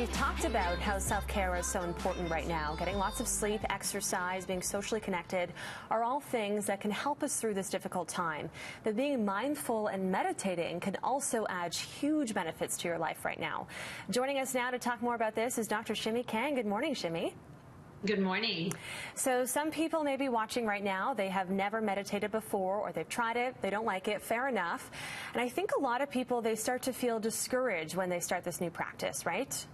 we've talked about how self-care is so important right now. Getting lots of sleep, exercise, being socially connected are all things that can help us through this difficult time. But being mindful and meditating can also add huge benefits to your life right now. Joining us now to talk more about this is Dr. Shimi Kang. Good morning, Shimi. Good morning. So some people may be watching right now. They have never meditated before, or they've tried it. They don't like it. Fair enough. And I think a lot of people, they start to feel discouraged when they start this new practice, right?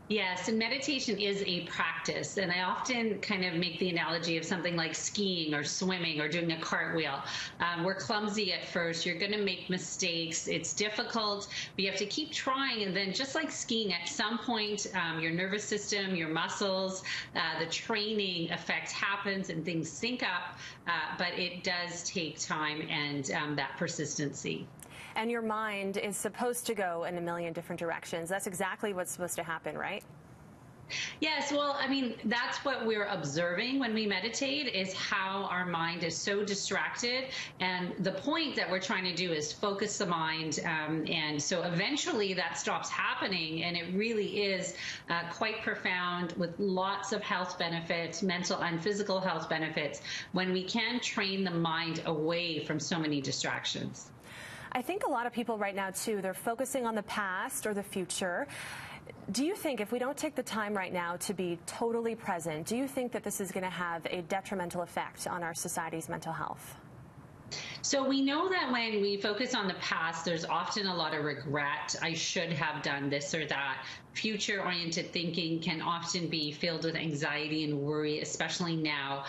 Yes, and meditation is a practice, and I often kind of make the analogy of something like skiing or swimming or doing a cartwheel. We're clumsy at first. You're going to make mistakes. It's difficult, but you have to keep trying, and then just like skiing, at some point, your nervous system, your muscles, the training effect happens and things sync up, but it does take time and that persistency. And your mind is supposed to go in a million different directions. That's exactly what's supposed to happen, right? Yes, well, I mean, that's what we're observing when we meditate, is how our mind is so distracted. And the point that we're trying to do is focus the mind. And so eventually that stops happening. And it really is quite profound, with lots of health benefits, mental and physical health benefits, when we can train the mind away from so many distractions. I think a lot of people right now, too, they're focusing on the past or the future. Do you think if we don't take the time right now to be totally present, do you think that this is going to have a detrimental effect on our society's mental health? So we know that when we focus on the past, there's often a lot of regret. I should have done this or that. Future-oriented thinking can often be filled with anxiety and worry, especially now.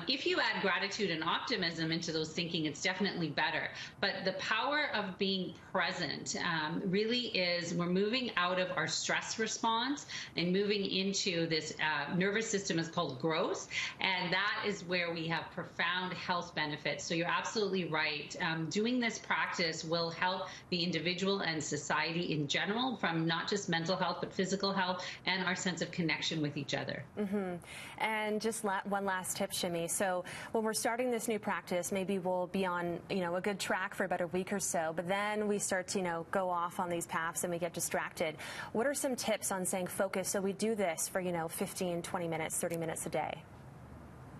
If you add gratitude and optimism into those thinking, it's definitely better. But the power of being present really is, we're moving out of our stress response and moving into this nervous system is called growth, and that is where we have profound health benefits. So you're absolutely right. Doing this practice will help the individual and society in general, from not just mental health, but physical health and our sense of connection with each other. Mm-hmm. And just one last tip, Shimi. So when we're starting this new practice, maybe we'll be on, a good track for about a week or so, but then we start to, go off on these paths and we get distracted. What are some tips on staying focused so we do this for, 15, 20 minutes, 30 minutes a day?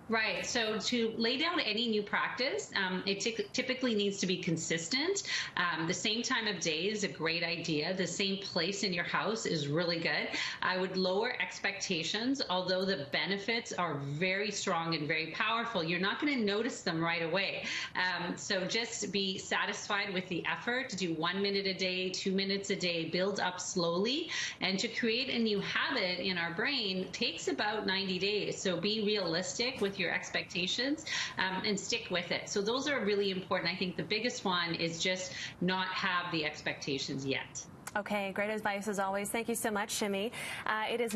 Right. So to lay down any new practice, it typically needs to be consistent. The same time of day is a great idea. The same place in your house is really good. I would lower expectations, although the benefits are very strong and very powerful. You're not going to notice them right away. So just be satisfied with the effort to do 1 minute a day, 2 minutes a day, build up slowly. And to create a new habit in our brain takes about 90 days. So be realistic with your expectations and stick with it. So those are really important. I think the biggest one is just not have the expectations yet. Okay, great advice as always. Thank you so much, Shimi. It is